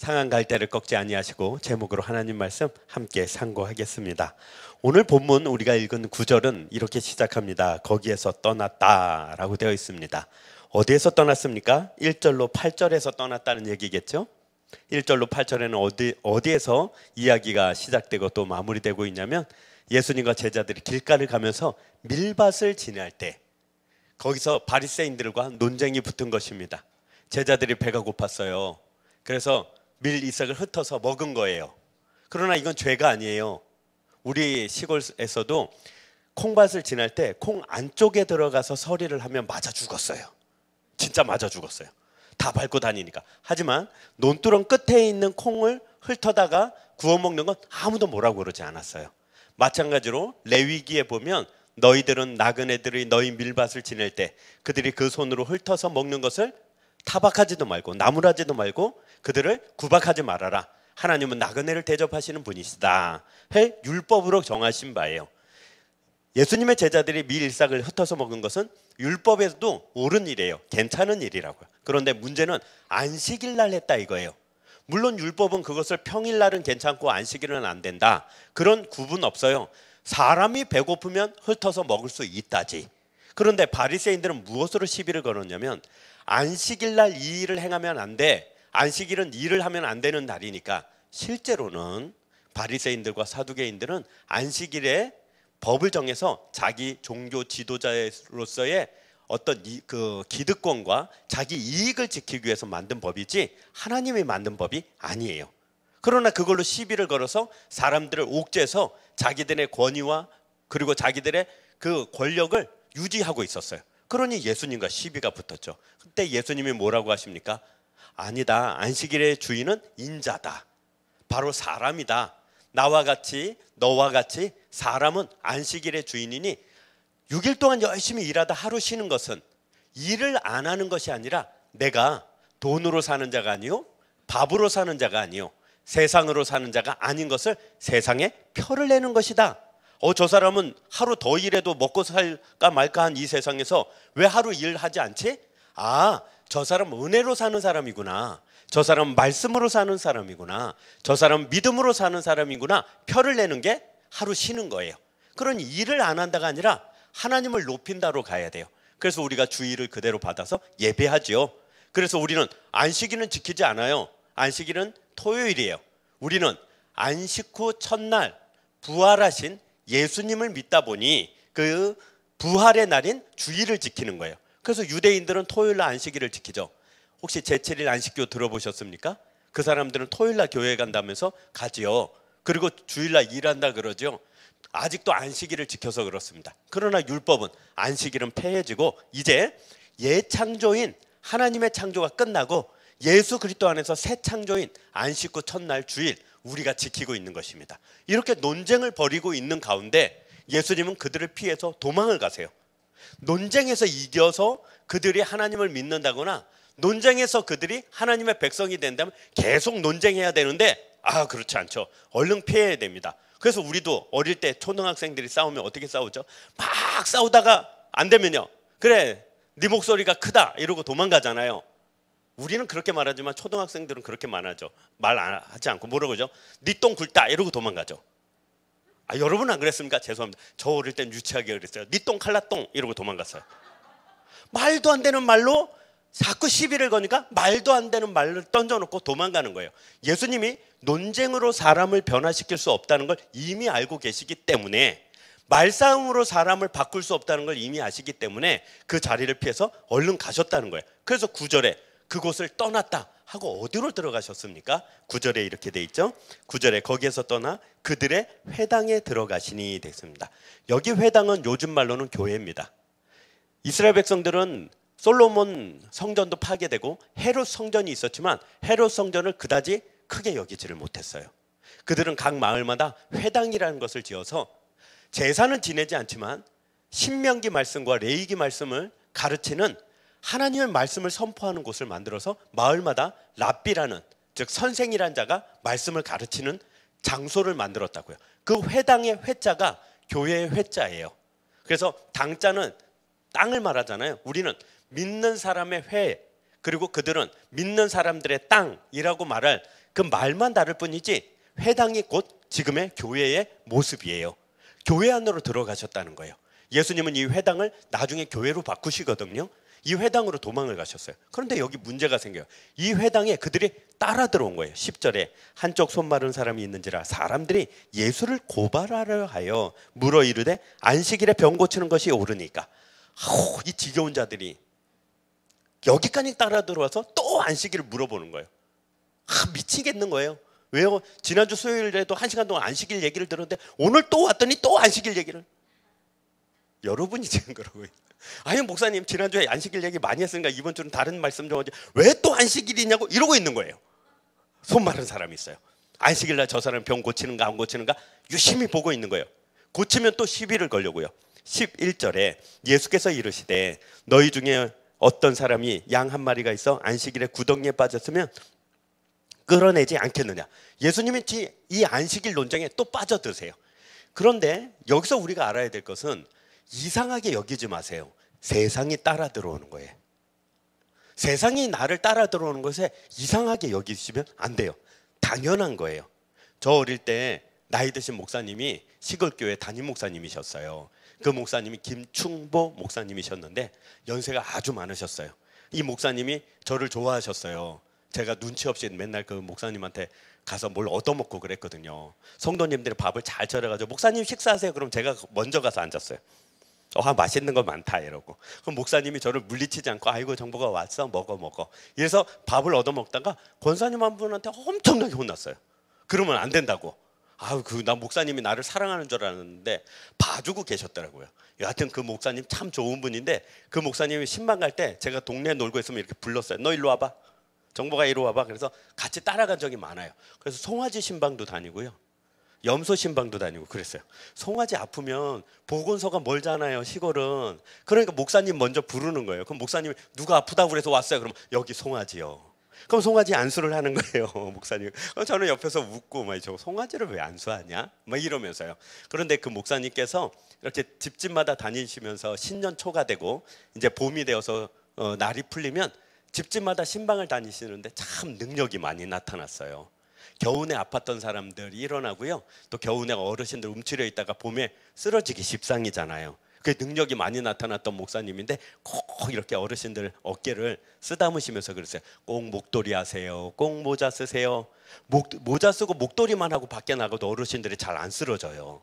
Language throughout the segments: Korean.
상한 갈대를 꺾지 아니하시고 제목으로 하나님 말씀 함께 상고하겠습니다. 오늘 본문 우리가 읽은 구절은 이렇게 시작합니다. 거기에서 떠났다 라고 되어 있습니다. 어디에서 떠났습니까? 1절로 8절에서 떠났다는 얘기겠죠. 1절로 8절에는 어디에서 이야기가 시작되고 또 마무리되고 있냐면, 예수님과 제자들이 길가를 가면서 밀밭을 지날 때 거기서 바리새인들과 논쟁이 붙은 것입니다. 제자들이 배가 고팠어요. 그래서 밀이삭을 흩어서 먹은 거예요. 그러나 이건 죄가 아니에요. 우리 시골에서도 콩밭을 지날 때 콩 안쪽에 들어가서 서리를 하면 맞아 죽었어요. 진짜 맞아 죽었어요. 다 밟고 다니니까. 하지만 논두렁 끝에 있는 콩을 훑어다가 구워 먹는 건 아무도 뭐라고 그러지 않았어요. 마찬가지로 레위기에 보면 너희들은 나그네들이 너희 밀밭을 지낼 때 그들이 그 손으로 훑어서 먹는 것을 타박하지도 말고 나무라지도 말고 그들을 구박하지 말아라. 하나님은 나그네를 대접하시는 분이시다 해 율법으로 정하신 바예요. 예수님의 제자들이 밀이삭을 흩어서 먹은 것은 율법에도 옳은 일이에요. 괜찮은 일이라고요. 그런데 문제는 안식일 날 했다 이거예요. 물론 율법은 그것을 평일날은 괜찮고 안식일은 안 된다, 그런 구분 없어요. 사람이 배고프면 흩어서 먹을 수 있다지. 그런데 바리새인들은 무엇으로 시비를 걸었냐면, 안식일 날 이 일을 행하면 안 돼, 안식일은 일을 하면 안 되는 날이니까. 실제로는 바리새인들과 사두개인들은 안식일에 법을 정해서 자기 종교 지도자로서의 어떤 그 기득권과 자기 이익을 지키기 위해서 만든 법이지 하나님이 만든 법이 아니에요. 그러나 그걸로 시비를 걸어서 사람들을 옥죄해서 자기들의 권위와 그리고 자기들의 그 권력을 유지하고 있었어요. 그러니 예수님과 시비가 붙었죠. 그때 예수님이 뭐라고 하십니까? 아니다, 안식일의 주인은 인자다, 바로 사람이다. 나와 같이 너와 같이 사람은 안식일의 주인이니 6일 동안 열심히 일하다 하루 쉬는 것은 일을 안 하는 것이 아니라 내가 돈으로 사는 자가 아니요 밥으로 사는 자가 아니요 세상으로 사는 자가 아닌 것을 세상에 표를 내는 것이다. 저 사람은 하루 더 일해도 먹고 살까 말까 한 이 세상에서 왜 하루 일하지 않지? 저 사람 은혜로 사는 사람이구나, 저 사람 말씀으로 사는 사람이구나, 저 사람 믿음으로 사는 사람이구나, 표를 내는 게 하루 쉬는 거예요. 그러니 일을 안 한다가 아니라 하나님을 높인다로 가야 돼요. 그래서 우리가 주일을 그대로 받아서 예배하죠. 그래서 우리는 안식일은 지키지 않아요. 안식일은 토요일이에요. 우리는 안식 후 첫날 부활하신 예수님을 믿다 보니 그 부활의 날인 주일을 지키는 거예요. 그래서 유대인들은 토요일날 안식일을 지키죠. 혹시 제7일 안식교 들어보셨습니까? 그 사람들은 토요일날 교회에 간다면서 가지요. 그리고 주일날 일한다 그러죠. 아직도 안식일을 지켜서 그렇습니다. 그러나 율법은 안식일은 폐해지고 이제 예창조인 하나님의 창조가 끝나고 예수 그리스도 안에서 새 창조인 안식 후 첫날 주일 우리가 지키고 있는 것입니다. 이렇게 논쟁을 벌이고 있는 가운데 예수님은 그들을 피해서 도망을 가세요. 논쟁에서 이겨서 그들이 하나님을 믿는다거나 논쟁에서 그들이 하나님의 백성이 된다면 계속 논쟁해야 되는데 그렇지 않죠. 얼른 피해야 됩니다. 그래서 우리도 어릴 때 초등학생들이 싸우면 어떻게 싸우죠? 막 싸우다가 안 되면요, 그래 네 목소리가 크다 이러고 도망가잖아요. 우리는 그렇게 말하지만 초등학생들은 그렇게 말하죠. 말 안 하지 않고 뭐라고 그러죠? 네 똥 굵다 이러고 도망가죠. 여러분은 안 그랬습니까? 죄송합니다. 저 어릴 땐 유치하게 그랬어요. 네 똥 칼라똥 이러고 도망갔어요. 말도 안 되는 말로 자꾸 시비를 거니까 말도 안 되는 말을 던져놓고 도망가는 거예요. 예수님이 논쟁으로 사람을 변화시킬 수 없다는 걸 이미 알고 계시기 때문에, 말싸움으로 사람을 바꿀 수 없다는 걸 이미 아시기 때문에 그 자리를 피해서 얼른 가셨다는 거예요. 그래서 9절에 그곳을 떠났다 하고 어디로 들어가셨습니까? 9절에 이렇게 돼 있죠. 9절에 거기에서 떠나 그들의 회당에 들어가시니 됐습니다. 여기 회당은 요즘 말로는 교회입니다. 이스라엘 백성들은 솔로몬 성전도 파괴되고 헤롯 성전이 있었지만 헤롯 성전을 그다지 크게 여기지를 못했어요. 그들은 각 마을마다 회당이라는 것을 지어서 제사는 지내지 않지만 신명기 말씀과 레위기 말씀을 가르치는 하나님의 말씀을 선포하는 곳을 만들어서 마을마다 랍비라는, 즉 선생이란 자가 말씀을 가르치는 장소를 만들었다고요. 그 회당의 회자가 교회의 회자예요. 그래서 당자는 땅을 말하잖아요. 우리는 믿는 사람의 회, 그리고 그들은 믿는 사람들의 땅이라고 말할 그 말만 다를 뿐이지 회당이 곧 지금의 교회의 모습이에요. 교회 안으로 들어가셨다는 거예요. 예수님은 이 회당을 나중에 교회로 바꾸시거든요. 이 회당으로 도망을 가셨어요. 그런데 여기 문제가 생겨요. 이 회당에 그들이 따라 들어온 거예요. 10절에 한쪽 손 마른 사람이 있는지라 사람들이 예수를 고발하려 하여 물어 이르되 안식일에 병 고치는 것이 옳으니까. 이 지겨운 자들이 여기까지 따라 들어와서 또 안식일을 물어보는 거예요. 미치겠는 거예요. 왜요? 지난주 수요일에도 1시간 동안 안식일 얘기를 들었는데 오늘 또 왔더니 또 안식일 얘기를. 여러분이 지금 그러고 있어요. 아니 목사님 지난주에 안식일 얘기 많이 했으니까 이번 주는 다른 말씀 좀 하지 왜 또 안식일이냐고 이러고 있는 거예요. 손 마른 사람이 있어요. 안식일 날 저 사람 병 고치는가 안 고치는가 유심히 보고 있는 거예요. 고치면 또 시비를 걸려고요. 11절에 예수께서 이르시되 너희 중에 어떤 사람이 양 한 마리가 있어 안식일에 구덩이에 빠졌으면 끌어내지 않겠느냐. 예수님이 이 안식일 논쟁에 또 빠져드세요. 그런데 여기서 우리가 알아야 될 것은 이상하게 여기지 마세요. 세상이 따라 들어오는 거예요. 세상이 나를 따라 들어오는 것에 이상하게 여기시면 안 돼요. 당연한 거예요. 저 어릴 때 나이 드신 목사님이 시골교회 담임 목사님이셨어요. 그 목사님이 김충보 목사님이셨는데 연세가 아주 많으셨어요. 이 목사님이 저를 좋아하셨어요. 제가 눈치 없이 맨날 그 목사님한테 가서 뭘 얻어먹고 그랬거든요. 성도님들이 밥을 잘 차려가지고 목사님 식사하세요. 그럼 제가 먼저 가서 앉았어요. 맛있는 거 많다 이러고. 그럼 목사님이 저를 물리치지 않고 아이고 정보가 왔어 먹어. 이래서 밥을 얻어먹다가 권사님 한 분한테 엄청나게 혼났어요. 그러면 안 된다고. 나 목사님이 나를 사랑하는 줄 알았는데 봐주고 계셨더라고요. 여하튼 그 목사님 참 좋은 분인데 그 목사님이 신방 갈 때 제가 동네에 놀고 있으면 이렇게 불렀어요. 너 일로 와봐. 정보가 이리 와봐. 그래서 같이 따라간 적이 많아요. 그래서 송아지 신방도 다니고요. 염소 신방도 다니고 그랬어요. 송아지 아프면 보건소가 멀잖아요. 시골은. 그러니까 목사님 먼저 부르는 거예요. 그럼 목사님이 누가 아프다고 그래서 왔어요. 그럼 여기 송아지요. 그럼 송아지 안수를 하는 거예요. 목사님. 저는 옆에서 웃고 저 송아지를 왜 안수하냐? 이러면서요. 그런데 그 목사님께서 이렇게 집집마다 다니시면서 신년 초가 되고 이제 봄이 되어서 날이 풀리면 집집마다 신방을 다니시는데 참 능력이 많이 나타났어요. 겨우내 아팠던 사람들이 일어나고요. 또 겨우내 어르신들 움츠려 있다가 봄에 쓰러지기 십상이잖아요. 그 능력이 많이 나타났던 목사님인데 꼭 이렇게 어르신들 어깨를 쓰다무시면서 그랬어요. 꼭 목도리 하세요. 꼭 모자 쓰세요. 모자 쓰고 목도리만 하고 밖에 나가도 어르신들이 잘 안 쓰러져요.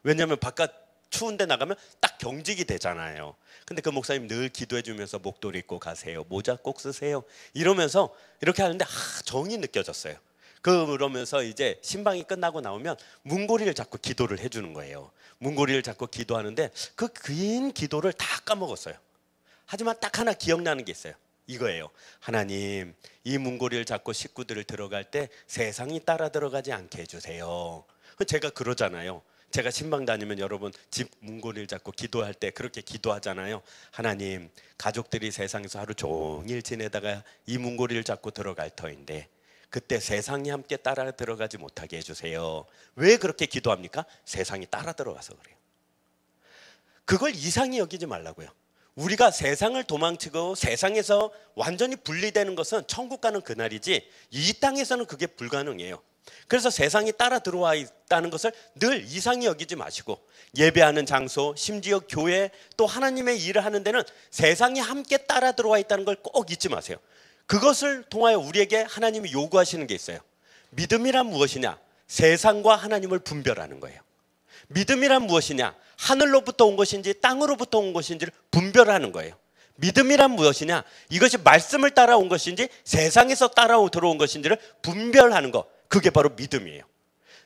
왜냐하면 바깥 추운데 나가면 딱 경직이 되잖아요. 근데 그 목사님 늘 기도해 주면서 목도리 꼭 하세요. 모자 꼭 쓰세요. 이러면서 이렇게 하는데 정이 느껴졌어요. 그러면서 이제 신방이 끝나고 나오면 문고리를 잡고 기도를 해주는 거예요. 문고리를 잡고 기도하는데 그 긴 기도를 다 까먹었어요. 하지만 딱 하나 기억나는 게 있어요. 이거예요. 하나님, 이 문고리를 잡고 식구들을 들어갈 때 세상이 따라 들어가지 않게 해주세요. 제가 그러잖아요. 제가 신방 다니면 여러분 집 문고리를 잡고 기도할 때 그렇게 기도하잖아요. 하나님, 가족들이 세상에서 하루 종일 지내다가 이 문고리를 잡고 들어갈 터인데 그때 세상이 함께 따라 들어가지 못하게 해주세요. 왜 그렇게 기도합니까? 세상이 따라 들어가서 그래요. 그걸 이상히 여기지 말라고요. 우리가 세상을 도망치고 세상에서 완전히 분리되는 것은 천국 가는 그날이지 이 땅에서는 그게 불가능해요. 그래서 세상이 따라 들어와 있다는 것을 늘 이상히 여기지 마시고 예배하는 장소, 심지어 교회 또 하나님의 일을 하는 데는 세상이 함께 따라 들어와 있다는 걸 꼭 잊지 마세요. 그것을 통하여 우리에게 하나님이 요구하시는 게 있어요. 믿음이란 무엇이냐? 세상과 하나님을 분별하는 거예요. 믿음이란 무엇이냐? 하늘로부터 온 것인지 땅으로부터 온 것인지를 분별하는 거예요. 믿음이란 무엇이냐? 이것이 말씀을 따라온 것인지 세상에서 들어온 것인지를 분별하는 것. 그게 바로 믿음이에요.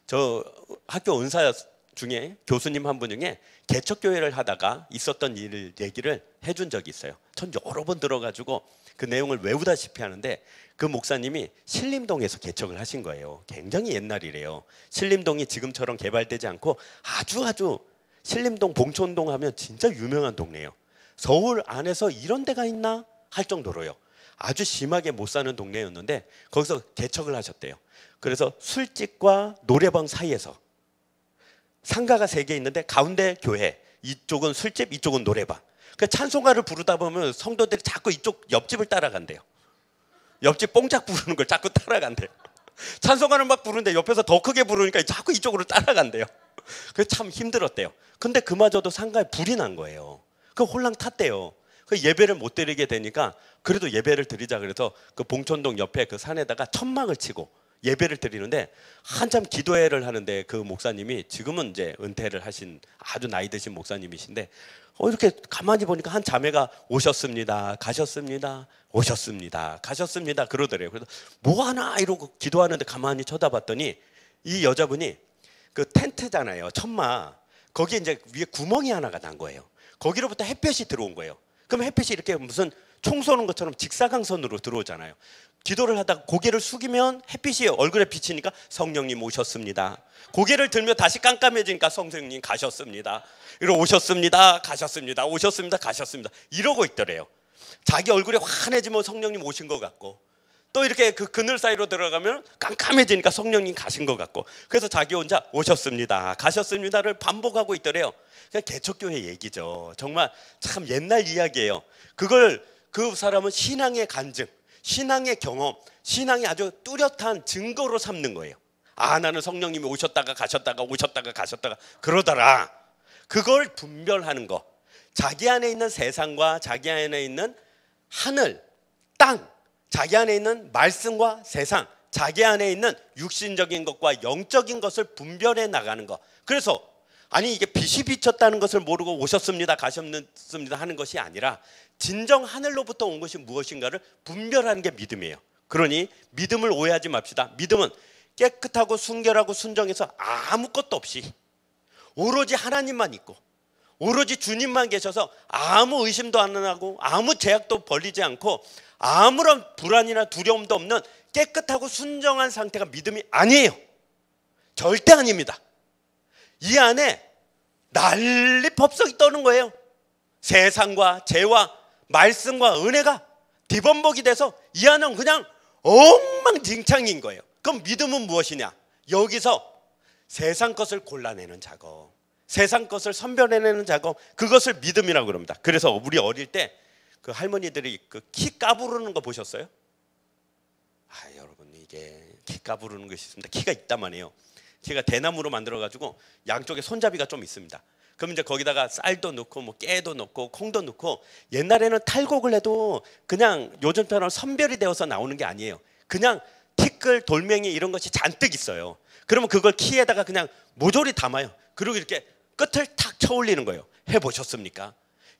저 학교 은사 중에 교수님 한 분 중에 개척교회를 하다가 있었던 얘기를 해준 적이 있어요. 전 여러 번 들어가지고 그 내용을 외우다시피 하는데 그 목사님이 신림동에서 개척을 하신 거예요. 굉장히 옛날이래요. 신림동이 지금처럼 개발되지 않고 아주 신림동 봉촌동 하면 진짜 유명한 동네예요. 서울 안에서 이런 데가 있나 할 정도로요. 아주 심하게 못 사는 동네였는데 거기서 개척을 하셨대요. 그래서 술집과 노래방 사이에서 상가가 3개 있는데 가운데 교회, 이쪽은 술집, 이쪽은 노래방. 그 찬송가를 부르다 보면 성도들이 자꾸 이쪽 옆집을 따라간대요. 옆집 뽕짝 부르는 걸 자꾸 따라간대요. 찬송가를 막 부르는데 옆에서 더 크게 부르니까 자꾸 이쪽으로 따라간대요. 그래서 참 힘들었대요. 근데 그마저도 상가에 불이 난 거예요. 그 홀랑 탔대요. 그 예배를 못 드리게 되니까 그래도 예배를 드리자 그래서 그 봉천동 옆에 그 산에다가 천막을 치고 예배를 드리는데 한참 기도회를 하는데 그 목사님이 지금은 이제 은퇴를 하신 아주 나이 드신 목사님이신데 이렇게 가만히 보니까 한 자매가 오셨습니다, 가셨습니다, 오셨습니다, 가셨습니다 그러더래요. 그래서 뭐 하나 이러고 기도하는데 가만히 쳐다봤더니 이 여자분이 그 텐트잖아요, 천막. 거기에 이제 위에 구멍이 하나가 난 거예요. 거기로부터 햇볕이 들어온 거예요. 그럼 햇빛이 이렇게 무슨 총 쏘는 것처럼 직사광선으로 들어오잖아요. 기도를 하다가 고개를 숙이면 햇빛이 얼굴에 비치니까 성령님 오셨습니다. 고개를 들면 다시 깜깜해지니까 성령님 가셨습니다. 이러고 오셨습니다, 가셨습니다, 오셨습니다, 가셨습니다. 이러고 있더래요. 자기 얼굴이 환해지면 성령님 오신 것 같고 또 이렇게 그 그늘 사이로 들어가면 깜깜해지니까 성령님 가신 것 같고 그래서 자기 혼자 오셨습니다, 가셨습니다를 반복하고 있더래요. 그냥 개척교회 얘기죠. 정말 참 옛날 이야기예요. 그걸 그 사람은 신앙의 간증, 신앙의 경험, 신앙이 아주 뚜렷한 증거로 삼는 거예요. 아, 나는 성령님이 오셨다가 가셨다가 오셨다가 가셨다가 그러더라. 그걸 분별하는 거. 자기 안에 있는 세상과 자기 안에 있는 하늘, 땅, 자기 안에 있는 말씀과 세상, 자기 안에 있는 육신적인 것과 영적인 것을 분별해 나가는 것. 그래서 아니 이게 빛이 비쳤다는 것을 모르고 오셨습니다, 가셨습니다 하는 것이 아니라 진정 하늘로부터 온 것이 무엇인가를 분별하는 게 믿음이에요. 그러니 믿음을 오해하지 맙시다. 믿음은 깨끗하고 순결하고 순정해서 아무것도 없이 오로지 하나님만 있고 오로지 주님만 계셔서 아무 의심도 안 하고 아무 제약도 벌리지 않고 아무런 불안이나 두려움도 없는 깨끗하고 순정한 상태가 믿음이 아니에요. 절대 아닙니다. 이 안에 난리 법석이 떠는 거예요. 세상과 죄와 말씀과 은혜가 뒤범벅이 돼서 이 안은 그냥 엉망진창인 거예요. 그럼 믿음은 무엇이냐? 여기서 세상 것을 골라내는 작업, 세상 것을 선별해내는 작업, 그것을 믿음이라고 그럽니다. 그래서 우리 어릴 때 그 할머니들이 그 키 까부르는 거 보셨어요? 여러분 이게 키 까부르는 것이 있습니다. 키가 있다만 해요. 키가 대나무로 만들어가지고 양쪽에 손잡이가 좀 있습니다. 그럼 이제 거기다가 쌀도 넣고 뭐 깨도 넣고 콩도 넣고 옛날에는 탈곡을 해도 그냥 요즘처럼 선별이 되어서 나오는 게 아니에요. 그냥 티끌, 돌멩이 이런 것이 잔뜩 있어요. 그러면 그걸 키에다가 그냥 모조리 담아요. 그리고 이렇게 끝을 탁 쳐 올리는 거예요. 해보셨습니까?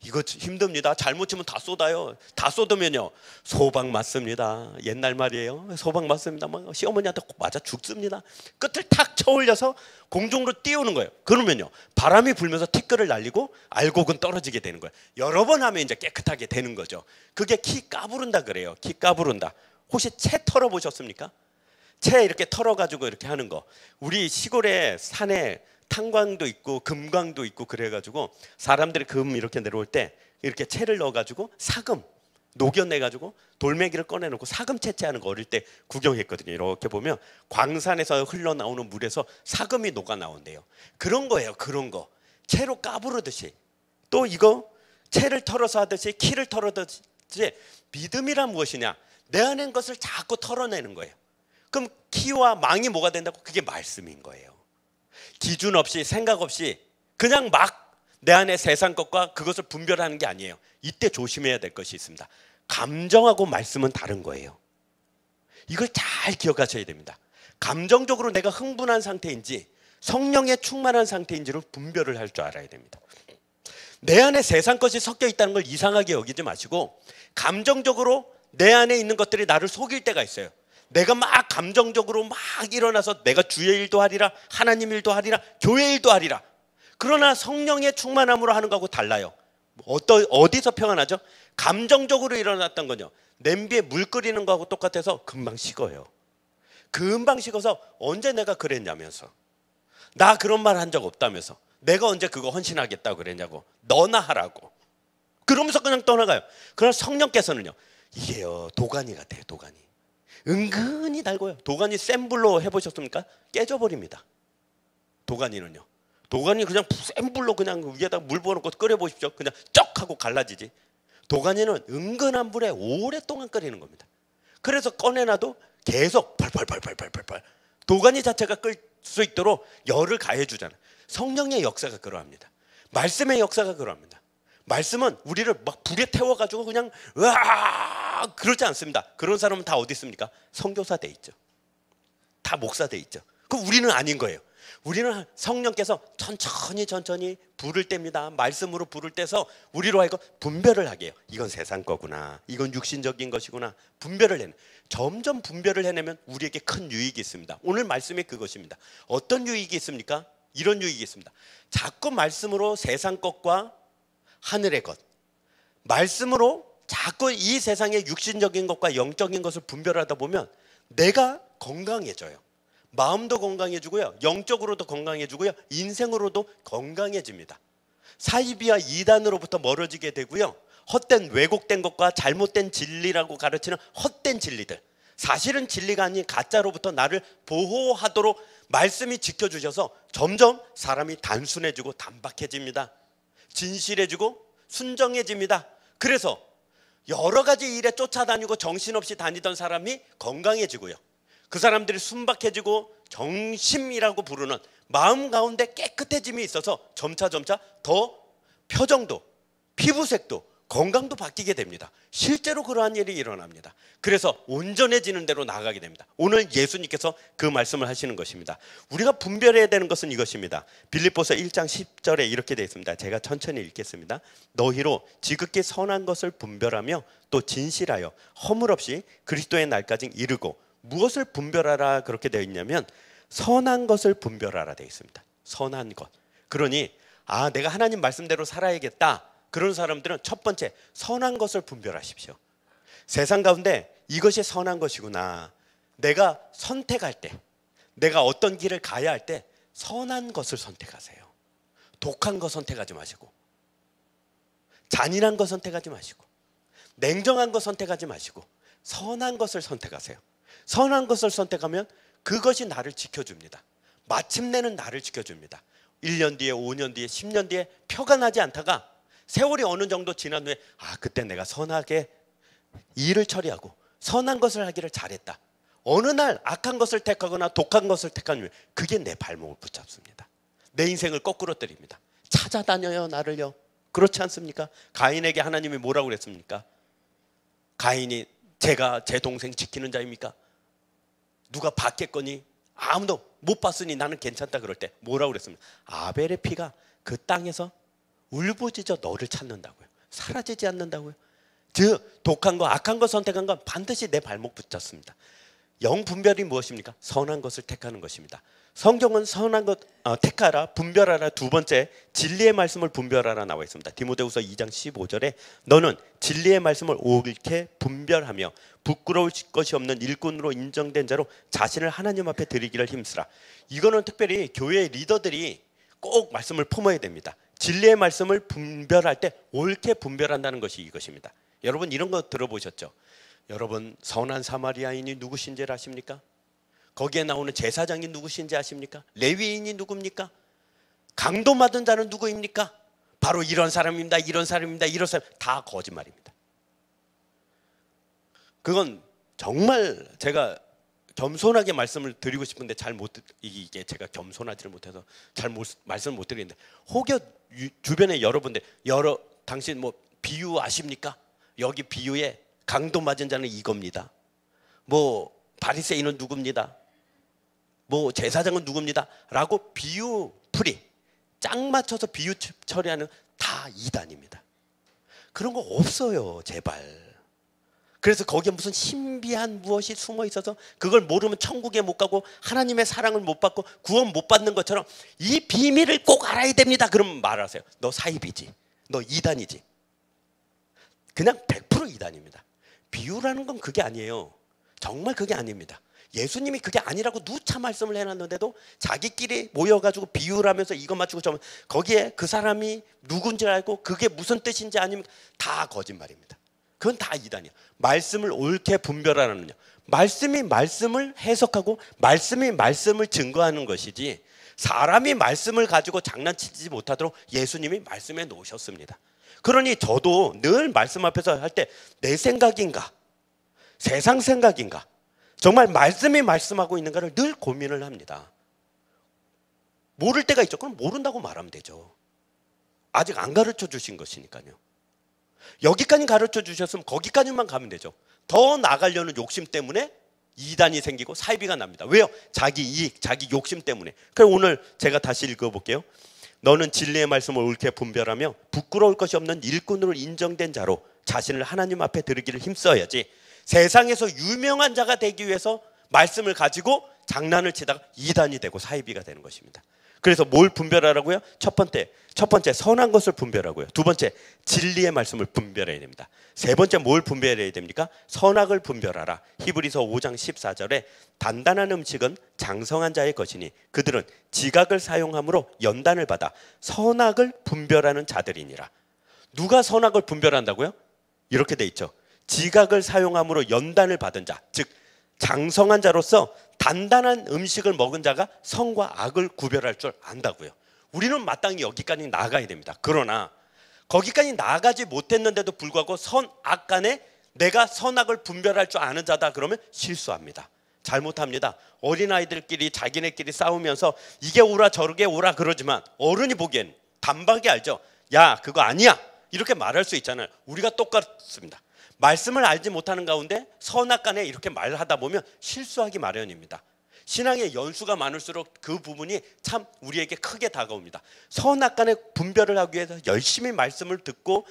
이거 힘듭니다. 잘못 치면 다 쏟아요. 다 쏟으면요 소방 맞습니다. 옛날 말이에요. 소방 맞습니다. 막 시어머니한테 맞아 죽습니다. 끝을 탁 쳐 올려서 공중으로 띄우는 거예요. 그러면요 바람이 불면서 티끌을 날리고 알곡은 떨어지게 되는 거예요. 여러 번 하면 이제 깨끗하게 되는 거죠. 그게 키 까부른다 그래요. 키 까부른다. 혹시 채 털어 보셨습니까? 채 이렇게 털어가지고 이렇게 하는 거. 우리 시골에 산에 탄광도 있고 금광도 있고 그래가지고 사람들이 금 이렇게 내려올 때 이렇게 채를 넣어가지고 사금 녹여내가지고 돌멩이를 꺼내놓고 사금 채취하는 거 어릴 때 구경했거든요. 이렇게 보면 광산에서 흘러나오는 물에서 사금이 녹아 나온대요. 그런 거예요. 그런 거 채로 까부르듯이 또 이거 채를 털어서 하듯이 키를 털어듯이 믿음이란 무엇이냐? 내 안에 있는 것을 자꾸 털어내는 거예요. 그럼 키와 망이 뭐가 된다고? 그게 말씀인 거예요. 기준 없이 생각 없이 그냥 막 내 안에 세상 것과 그것을 분별하는 게 아니에요. 이때 조심해야 될 것이 있습니다. 감정하고 말씀은 다른 거예요. 이걸 잘 기억하셔야 됩니다. 감정적으로 내가 흥분한 상태인지 성령에 충만한 상태인지를 분별을 할 줄 알아야 됩니다. 내 안에 세상 것이 섞여 있다는 걸 이상하게 여기지 마시고 감정적으로 내 안에 있는 것들이 나를 속일 때가 있어요. 내가 막 감정적으로 막 일어나서 내가 주의 일도 하리라, 하나님 일도 하리라, 교회 일도 하리라. 그러나 성령의 충만함으로 하는 거하고 달라요. 어디서 평안하죠? 감정적으로 일어났던 건요 냄비에 물 끓이는 거하고 똑같아서 금방 식어요. 금방 식어서 언제 내가 그랬냐면서 나 그런 말 한 적 없다면서 내가 언제 그거 헌신하겠다고 그랬냐고 너나 하라고 그러면서 그냥 떠나가요. 그러나 성령께서는요 이게요 도가니 같아요. 도가니 은근히 달고요. 도가니 센 불로 해보셨습니까? 깨져버립니다. 도가니는요 도가니 그냥 센 불로 그냥 위에다 물 부어놓고 끓여보십시오. 그냥 쩍 하고 갈라지지. 도가니는 은근한 불에 오랫동안 끓이는 겁니다. 그래서 꺼내놔도 계속 펄펄펄펄펄펄 도가니 자체가 끌 수 있도록 열을 가해 주잖아요. 성령의 역사가 그러합니다. 말씀의 역사가 그러합니다. 말씀은 우리를 막 불에 태워 가지고 그냥 으아 그러지 않습니다. 그런 사람은 다 어디 있습니까? 선교사 돼 있죠. 다 목사 돼 있죠. 그럼 우리는 아닌 거예요. 우리는 성령께서 천천히 불을 뗍니다. 말씀으로 불을 떼서 우리로 하여금 분별을 하게 해요. 이건 세상 거구나, 이건 육신적인 것이구나, 분별을 해내. 점점 분별을 해내면 우리에게 큰 유익이 있습니다. 오늘 말씀이 그것입니다. 어떤 유익이 있습니까? 이런 유익이 있습니다. 자꾸 말씀으로 세상 것과 하늘의 것, 말씀으로 자꾸 이 세상의 육신적인 것과 영적인 것을 분별하다 보면 내가 건강해져요. 마음도 건강해지고요, 영적으로도 건강해지고요, 인생으로도 건강해집니다. 사이비와 이단으로부터 멀어지게 되고요, 헛된 왜곡된 것과 잘못된 진리라고 가르치는 헛된 진리들, 사실은 진리가 아닌 가짜로부터 나를 보호하도록 말씀이 지켜주셔서 점점 사람이 단순해지고 단박해집니다. 진실해지고 순정해집니다. 그래서 여러 가지 일에 쫓아다니고 정신없이 다니던 사람이 건강해지고요, 그 사람들이 순박해지고 정심이라고 부르는 마음 가운데 깨끗해짐이 있어서 점차 더 표정도, 피부색도, 건강도 바뀌게 됩니다. 실제로 그러한 일이 일어납니다. 그래서 온전해지는 대로 나아가게 됩니다. 오늘 예수님께서 그 말씀을 하시는 것입니다. 우리가 분별해야 되는 것은 이것입니다. 빌립보서 1장 10절에 이렇게 되어 있습니다. 제가 천천히 읽겠습니다. 너희로 지극히 선한 것을 분별하며 또 진실하여 허물 없이 그리스도의 날까지 이르고. 무엇을 분별하라 그렇게 되어 있냐면 선한 것을 분별하라 되어 있습니다. 선한 것. 그러니 내가 하나님 말씀대로 살아야겠다, 그런 사람들은 첫 번째 선한 것을 분별하십시오. 세상 가운데 이것이 선한 것이구나, 내가 선택할 때, 내가 어떤 길을 가야 할 때 선한 것을 선택하세요. 독한 거 선택하지 마시고, 잔인한 거 선택하지 마시고, 냉정한 거 선택하지 마시고 선한 것을 선택하세요. 선한 것을 선택하면 그것이 나를 지켜줍니다. 마침내는 나를 지켜줍니다. 1년 뒤에, 5년 뒤에, 10년 뒤에 표가 나지 않다가 세월이 어느 정도 지난 후에 그때 내가 선하게 일을 처리하고 선한 것을 하기를 잘했다. 어느 날 악한 것을 택하거나 독한 것을 택하면 그게 내 발목을 붙잡습니다. 내 인생을 거꾸로 때립니다. 찾아다녀요, 나를요. 그렇지 않습니까? 가인에게 하나님이 뭐라고 그랬습니까? 가인이 제가 제 동생 지키는 자입니까? 누가 봤겠거니? 아무도 못 봤으니 나는 괜찮다. 그럴 때 뭐라고 그랬습니까? 아벨의 피가 그 땅에서 울부짖어 너를 찾는다고요. 사라지지 않는다고요. 즉 독한 거, 악한 거 선택한 건 반드시 내 발목 붙잡습니다. 영분별이 무엇입니까? 선한 것을 택하는 것입니다. 성경은 선한 것 택하라, 분별하라, 두 번째 진리의 말씀을 분별하라 나와 있습니다. 디모데후서 2장 15절에 너는 진리의 말씀을 옳게 분별하며 부끄러울 것이 없는 일꾼으로 인정된 자로 자신을 하나님 앞에 드리기를 힘쓰라. 이거는 특별히 교회 리더들이 꼭 말씀을 품어야 됩니다. 진리의 말씀을 분별할 때 옳게 분별한다는 것이 이것입니다. 여러분 이런 거 들어보셨죠? 여러분 선한 사마리아인이 누구신지 아십니까? 거기에 나오는 제사장이 누구신지 아십니까? 레위인이 누굽니까? 강도 받은 자는 누구입니까? 바로 이런 사람입니다. 이런 사람입니다. 이런 사람. 다 거짓말입니다. 그건 정말 제가 겸손하게 말씀을 드리고 싶은데 이게 제가 겸손하지를 못해서 말씀을 못 드리는데, 혹여 주변에 여러분들 당신 뭐 비유 아십니까? 여기 비유에 강도 맞은 자는 이겁니다. 뭐 바리새인은 누굽니다. 뭐 제사장은 누굽니다. 라고 비유풀이 짝 맞춰서 비유 처리하는 다 이단입니다. 그런 거 없어요, 제발. 그래서 거기에 무슨 신비한 무엇이 숨어 있어서 그걸 모르면 천국에 못 가고 하나님의 사랑을 못 받고 구원 못 받는 것처럼 이 비밀을 꼭 알아야 됩니다. 그러면 말하세요. 너 사이비지, 너 이단이지. 그냥 100% 이단입니다. 비유라는 건 그게 아니에요. 정말 그게 아닙니다. 예수님이 그게 아니라고 누차 말씀을 해놨는데도 자기끼리 모여가지고 비유를 하면서 이거 맞추고 저거, 거기에 그 사람이 누군지 알고 그게 무슨 뜻인지 아니면 다 거짓말입니다. 그건 다 이단이야. 말씀을 옳게 분별하는요, 말씀이 말씀을 해석하고 말씀이 말씀을 증거하는 것이지, 사람이 말씀을 가지고 장난치지 못하도록 예수님이 말씀해 놓으셨습니다. 그러니 저도 늘 말씀 앞에서 할 때 내 생각인가 세상 생각인가 정말 말씀이 말씀하고 있는가를 늘 고민을 합니다. 모를 때가 있죠. 그럼 모른다고 말하면 되죠. 아직 안 가르쳐 주신 것이니까요. 여기까지 가르쳐 주셨으면 거기까지만 가면 되죠. 더 나가려는 욕심 때문에 이단이 생기고 사이비가 납니다. 왜요? 자기 이익, 자기 욕심 때문에. 그럼 오늘 제가 다시 읽어볼게요. 너는 진리의 말씀을 옳게 분별하며 부끄러울 것이 없는 일꾼으로 인정된 자로 자신을 하나님 앞에 드리기를 힘써야지. 세상에서 유명한 자가 되기 위해서 말씀을 가지고 장난을 치다가 이단이 되고 사이비가 되는 것입니다. 그래서 뭘 분별하라고요? 첫 번째 선한 것을 분별하고요. 두 번째 진리의 말씀을 분별해야 됩니다. 세 번째 뭘 분별해야 됩니까? 선악을 분별하라. 히브리서 5장 14절에 단단한 음식은 장성한 자의 것이니 그들은 지각을 사용함으로 연단을 받아 선악을 분별하는 자들이니라. 누가 선악을 분별한다고요? 이렇게 돼 있죠. 지각을 사용함으로 연단을 받은 자, 즉 장성한 자로서 단단한 음식을 먹은 자가 선과 악을 구별할 줄 안다고요. 우리는 마땅히 여기까지 나아가야 됩니다. 그러나 거기까지 나아가지 못했는데도 불구하고 선악 간에 내가 선악을 분별할 줄 아는 자다 그러면 실수합니다. 잘못합니다. 어린아이들끼리 자기네끼리 싸우면서 이게 옳아 저게 옳아 그러지만 어른이 보기엔 단박에 알죠. 야 그거 아니야 이렇게 말할 수 있잖아요. 우리가 똑같습니다. 말씀을 알지 못하는 가운데 선악 간에 이렇게 말하다 보면 실수하기 마련입니다. 신앙의 연수가 많을수록 그 부분이 참 우리에게 크게 다가옵니다. 선악 간의 분별을 하기 위해서 열심히 말씀을 듣고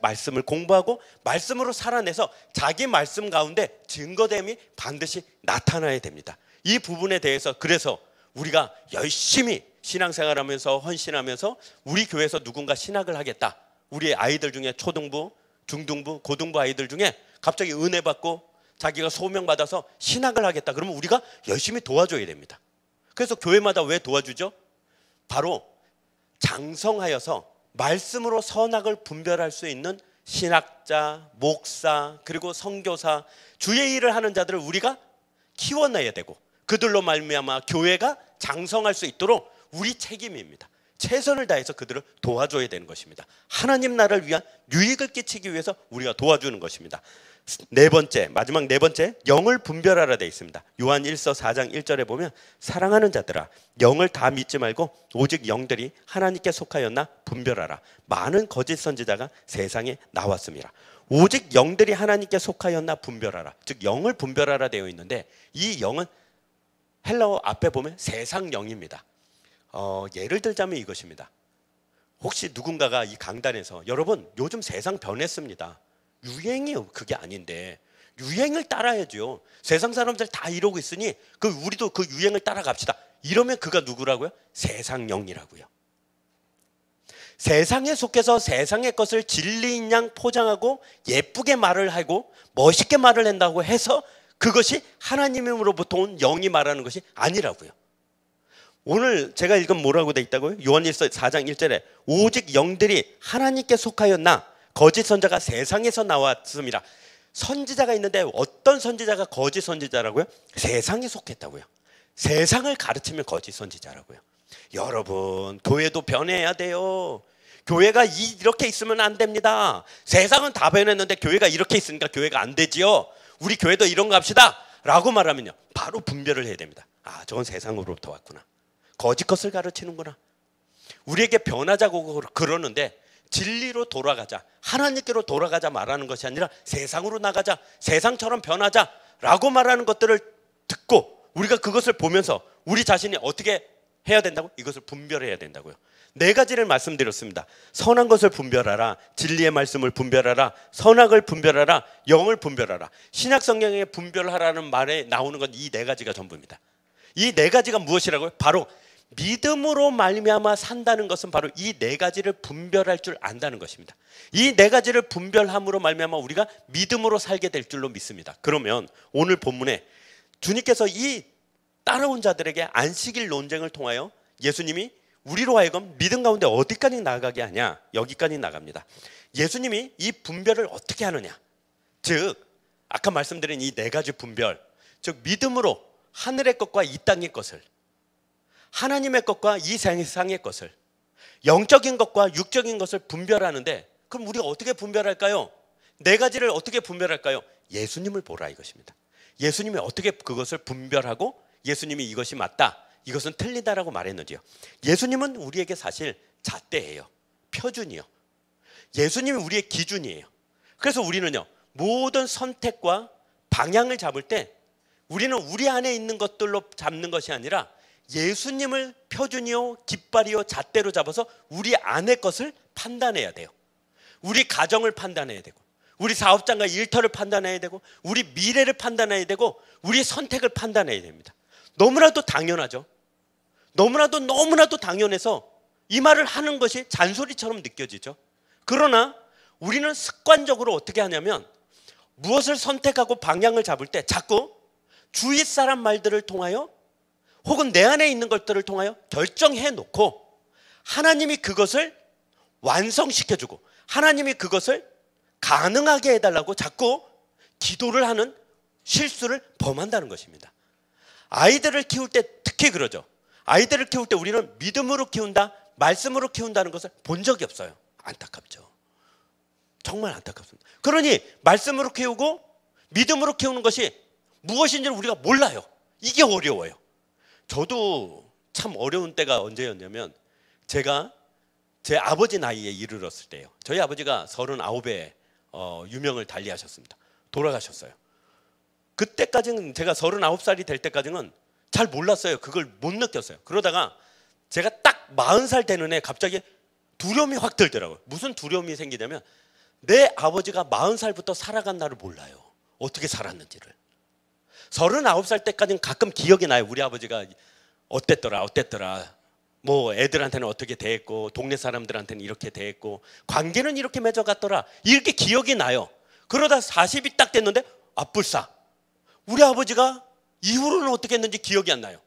말씀을 공부하고 말씀으로 살아내서 자기 말씀 가운데 증거됨이 반드시 나타나야 됩니다. 이 부분에 대해서 그래서 우리가 열심히 신앙생활하면서 헌신하면서 우리 교회에서 누군가 신학을 하겠다. 우리 아이들 중에 초등부, 중등부, 고등부 아이들 중에 갑자기 은혜 받고 자기가 소명받아서 신학을 하겠다. 그러면 우리가 열심히 도와줘야 됩니다. 그래서 교회마다 왜 도와주죠? 바로 장성하여서 말씀으로 선악을 분별할 수 있는 신학자, 목사, 그리고 선교사, 주의 일을 하는 자들을 우리가 키워내야 되고 그들로 말미암아 교회가 장성할 수 있도록 우리 책임입니다. 최선을 다해서 그들을 도와줘야 되는 것입니다. 하나님 나라를 위한 유익을 끼치기 위해서 우리가 도와주는 것입니다. 마지막 네 번째, 영을 분별하라 되어 있습니다. 요한 1서 4장 1절에 보면 사랑하는 자들아 영을 다 믿지 말고 오직 영들이 하나님께 속하였나 분별하라. 많은 거짓 선지자가 세상에 나왔습니다. 오직 영들이 하나님께 속하였나 분별하라. 즉 영을 분별하라 되어 있는데 이 영은 헬라어 앞에 보면 세상 영입니다. 예를 들자면 이것입니다. 혹시 누군가가 이 강단에서 여러분 요즘 세상 변했습니다. 유행이 그게 아닌데 유행을 따라야죠. 세상 사람들 다 이러고 있으니 우리도 그 유행을 따라갑시다. 이러면 그가 누구라고요? 세상 영이라고요. 세상에 속해서 세상의 것을 진리인 양 포장하고 예쁘게 말을 하고 멋있게 말을 한다고 해서 그것이 하나님으로부터 온 영이 말하는 것이 아니라고요. 오늘 제가 읽은 뭐라고 돼 있다고요? 요한일서 4장 1절에 오직 영들이 하나님께 속하였나 거짓 선지자가 세상에서 나왔습니다. 선지자가 있는데 어떤 선지자가 거짓 선지자라고요? 세상에 속했다고요. 세상을 가르치면 거짓 선지자라고요. 여러분 교회도 변해야 돼요. 교회가 이렇게 있으면 안 됩니다. 세상은 다 변했는데 교회가 이렇게 있으니까 교회가 안 되지요. 우리 교회도 이런 거 합시다 라고 말하면요 바로 분별을 해야 됩니다. 아 저건 세상으로부터 왔구나. 거짓 것을 가르치는구나. 우리에게 변하자고 그러는데 진리로 돌아가자, 하나님께로 돌아가자 말하는 것이 아니라 세상으로 나가자, 세상처럼 변하자 라고 말하는 것들을 듣고 우리가 그것을 보면서 우리 자신이 어떻게 해야 된다고? 이것을 분별해야 된다고요. 네 가지를 말씀드렸습니다. 선한 것을 분별하라, 진리의 말씀을 분별하라, 선악을 분별하라, 영을 분별하라. 신약 성경에 분별하라는 말에 나오는 건 이 네 가지가 전부입니다. 이 네 가지가 무엇이라고요? 바로 믿음으로 말미암아 산다는 것은 바로 이 네 가지를 분별할 줄 안다는 것입니다. 이 네 가지를 분별함으로 말미암아 우리가 믿음으로 살게 될 줄로 믿습니다. 그러면 오늘 본문에 주님께서 이 따라온 자들에게 안식일 논쟁을 통하여 예수님이 우리로 하여금 믿음 가운데 어디까지 나아가게 하냐? 여기까지 나갑니다. 예수님이 이 분별을 어떻게 하느냐? 즉 아까 말씀드린 이 네 가지 분별, 즉 믿음으로 하늘의 것과 이 땅의 것을, 하나님의 것과 이 세상의 것을, 영적인 것과 육적인 것을 분별하는데 그럼 우리가 어떻게 분별할까요? 네 가지를 어떻게 분별할까요? 예수님을 보라 이것입니다. 예수님이 어떻게 그것을 분별하고 예수님이 이것이 맞다, 이것은 틀리다라고 말했는지요? 예수님은 우리에게 사실 잣대예요. 표준이요. 예수님이 우리의 기준이에요. 그래서 우리는요, 모든 선택과 방향을 잡을 때 우리는 우리 안에 있는 것들로 잡는 것이 아니라 예수님을 표준이요, 깃발이요, 잣대로 잡아서 우리 안의 것을 판단해야 돼요. 우리 가정을 판단해야 되고, 우리 사업장과 일터를 판단해야 되고, 우리 미래를 판단해야 되고, 우리 선택을 판단해야 됩니다. 너무나도 당연하죠. 너무나도 당연해서 이 말을 하는 것이 잔소리처럼 느껴지죠. 그러나 우리는 습관적으로 어떻게 하냐면 무엇을 선택하고 방향을 잡을 때 자꾸 주위 사람 말들을 통하여 혹은 내 안에 있는 것들을 통하여 결정해 놓고 하나님이 그것을 완성시켜주고 하나님이 그것을 가능하게 해달라고 자꾸 기도를 하는 실수를 범한다는 것입니다. 아이들을 키울 때 특히 그러죠. 아이들을 키울 때 우리는 믿음으로 키운다, 말씀으로 키운다는 것을 본 적이 없어요. 안타깝죠. 정말 안타깝습니다. 그러니 말씀으로 키우고 믿음으로 키우는 것이 무엇인지를 우리가 몰라요. 이게 어려워요. 저도 참 어려운 때가 언제였냐면 제가 제 아버지 나이에 이르렀을 때예요. 저희 아버지가 39에 유명을 달리하셨습니다. 돌아가셨어요. 그때까지는 제가 39살이 될 때까지는 잘 몰랐어요. 그걸 못 느꼈어요. 그러다가 제가 딱 40살 되는 해 갑자기 두려움이 확 들더라고요. 무슨 두려움이 생기냐면 내 아버지가 40살부터 살아간 날을 몰라요. 어떻게 살았는지를. 39살 때까지는 가끔 기억이 나요. 우리 아버지가 어땠더라. 뭐 애들한테는 어떻게 대했고 동네 사람들한테는 이렇게 대했고 관계는 이렇게 맺어갔더라. 이렇게 기억이 나요. 그러다 40이 딱 됐는데 앞불싸. 우리 아버지가 이후로는 어떻게 했는지 기억이 안 나요.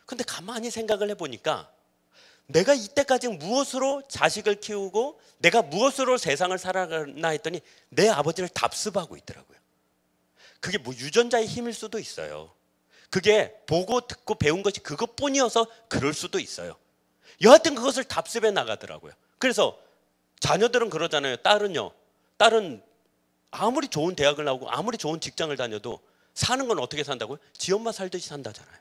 근데 가만히 생각을 해보니까 내가 이때까지 무엇으로 자식을 키우고 내가 무엇으로 세상을 살아가나 했더니 내 아버지를 답습하고 있더라고요. 그게 뭐 유전자의 힘일 수도 있어요. 그게 보고 듣고 배운 것이 그것뿐이어서 그럴 수도 있어요. 여하튼 그것을 답습해 나가더라고요. 그래서 자녀들은 그러잖아요. 딸은 아무리 좋은 대학을 나오고 아무리 좋은 직장을 다녀도 사는 건 어떻게 산다고요? 지 엄마 살듯이 산다잖아요.